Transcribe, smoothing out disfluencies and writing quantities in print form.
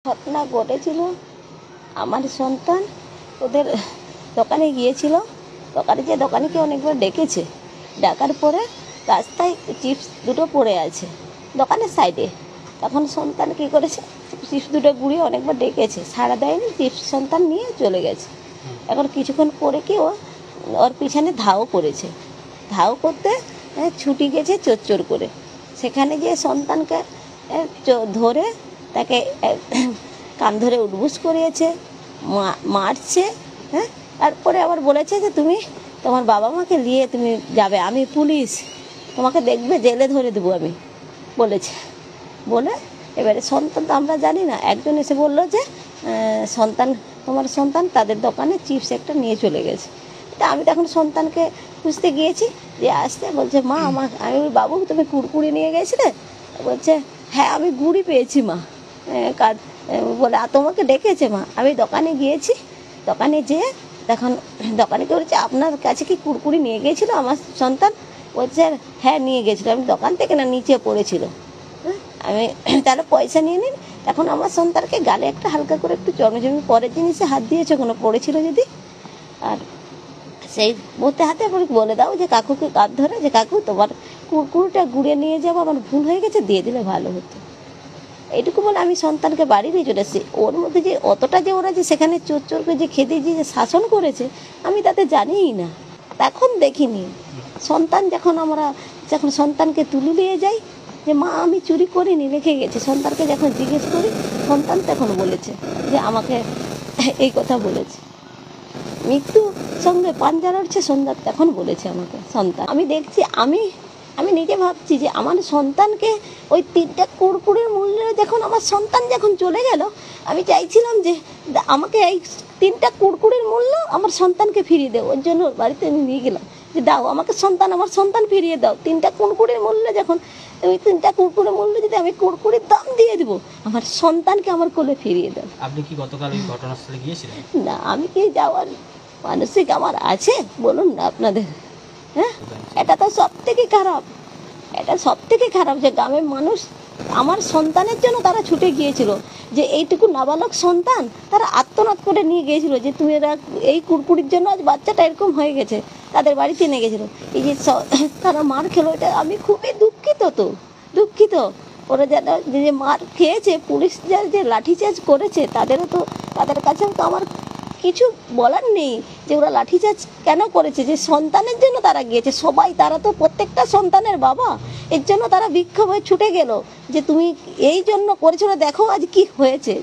ঘটনা ঘটেছিল। আমার সন্তান ওদের দোকানে গিয়েছিল, দোকানে যে দোকানিকে অনেকবার ডেকেছে, ডাকার পরে রাস্তায় চিপস দুটো পড়ে আছে দোকানের সাইডে। তখন সন্তান কী করেছে, চিপস দুটো গুঁড়িয়ে অনেকবার ডেকেছে, সাড়া দেয়নি, চিপস সন্তান নিয়ে চলে গেছে। এখন কিছুক্ষণ পরে কি ওর পিছনে ধাও করেছে, ধাও করতে ছুটি গেছে চোর করে। সেখানে গিয়ে সন্তানকে ধরে তাকে কান ধরে উঠবুস করিয়েছে, মারছে। হ্যাঁ, তারপরে আবার বলেছে যে তুমি তোমার বাবা মাকে নিয়ে তুমি যাবে, আমি পুলিশ, তোমাকে দেখবে, জেলে ধরে দেবো আমি, বলেছে। বলে এবারে সন্তান তো আমরা জানি না, একজন এসে বললো যে তোমার সন্তান তাদের দোকানে চিপস একটা নিয়ে চলে গেছে। তা আমি তখন সন্তানকে খুঁজতে গিয়েছি, যে আসতে বলছে মা আমি বাবু তুমি কুড়কুড়ি নিয়ে গেছিলে? বলছে হ্যাঁ আমি গুড়ি পেয়েছি মা। বলে তোমাকে ডেকেছে মা? আমি দোকানে গিয়েছি, দোকানে যেয়ে তখন দোকানে কে বলছে আপনার কাছে কি কুড়কুড়ি নিয়ে গিয়েছিল আমার সন্তান? বলছে হ্যাঁ নিয়ে গেছিলো, আমি দোকান থেকে না নিচে পড়েছিল, আমি তাহলে পয়সা নিয়ে নিন। এখন আমার সন্তানকে গালে একটা হালকা করে একটু জন্মজমি পরের জিনিসে হাত দিয়েছে কোনো পড়েছিল যদি, আর সেই বলতে হাতে বলে দাও যে কাকুকে কাঁধ ধরে, যে কাকু তোমার কুড়কুড়িটা গুঁড়িয়ে নিয়ে যাবো, আমার ভুল হয়ে গেছে, দিয়ে দিলে ভালো হতো। এইটুকু বলে আমি সন্তানকে বাড়ি নিয়ে চলে এসেছি। ওর মধ্যে যে অতটা যে ওরা যে সেখানে চোরকে যে খেতে যে শাসন করেছে আমি তাতে জানিই না, তখন দেখিনি। যখন সন্তানকে তুলে নিয়ে যাই যে মা আমি চুরি করিনি, রেখে গেছি, সন্তানকে যখন জিজ্ঞেস করি সন্তান তখন বলেছে যে আমাকে এই কথা বলেছে, মৃত্যু সঙ্গে পাঞ্জা লড়ছে সন্তান, তখন বলেছে আমাকে সন্তান। আমি দেখছি, আমি নিজে ভাবছি যে আমার সন্তানকে ওই 3টা কুড়কুড়ির মূল্যে যখন আমার সন্তান যখন চলে গেল, আমি চাইছিলাম যে আমাকে এই 3টা কুড়কুড়ির মূল্য আমার সন্তানকে ফিরিয়ে দেও। ওর জন্য বাড়িতে আমি নিয়ে গেলাম যে দাও আমাকে আমার সন্তান ফিরিয়ে দাও। 3টা কুড়কুড়ির মূল্যে যখন ওই 3টা কুড়কুড়ির মূল্য যদি আমি কুড়কুড়ির দাম দিয়ে দেবো, আমার সন্তানকে আমার কোলে ফিরিয়ে দাও। আপনি কি গতকাল ওই ঘটনাস্থলে গিয়েছিলেন? না, আমি কি যাওয়ার মানসিক আমার আছে বলুন না আপনাদের? হ্যাঁ, এটা তো সব থেকে খারাপ, এটা সব থেকে খারাপ যে গ্রামের মানুষ আমার সন্তানের জন্য তারা ছুটে গিয়েছিল, যে এইটুকু নাবালক সন্তান তারা আত্মনাদ করে নিয়ে গিয়েছিল যে তুমি এরা এই কুড়কুড়ির জন্য আজ বাচ্চাটা এরকম হয়ে গেছে, তাদের বাড়িতে নিয়ে গেছিলো। এই যে তারা মার খেলো, এটা আমি খুবই দুঃখিত। ওরা যারা যে মার খেয়েছে, পুলিশ যে লাঠিচার্জ করেছে, তাদের কাছেও তো আমার কিছু বলার নেই যে ওরা লাঠিচার্জ কেন করেছে, যে সন্তানের জন্য তারা গিয়েছে সবাই, তারা তো প্রত্যেকটা সন্তানের বাবা, এর জন্য তারা বিক্ষোভ হয়ে ছুটে গেল যে তুমি এই জন্য করেছো, দেখো আজ কি হয়েছে।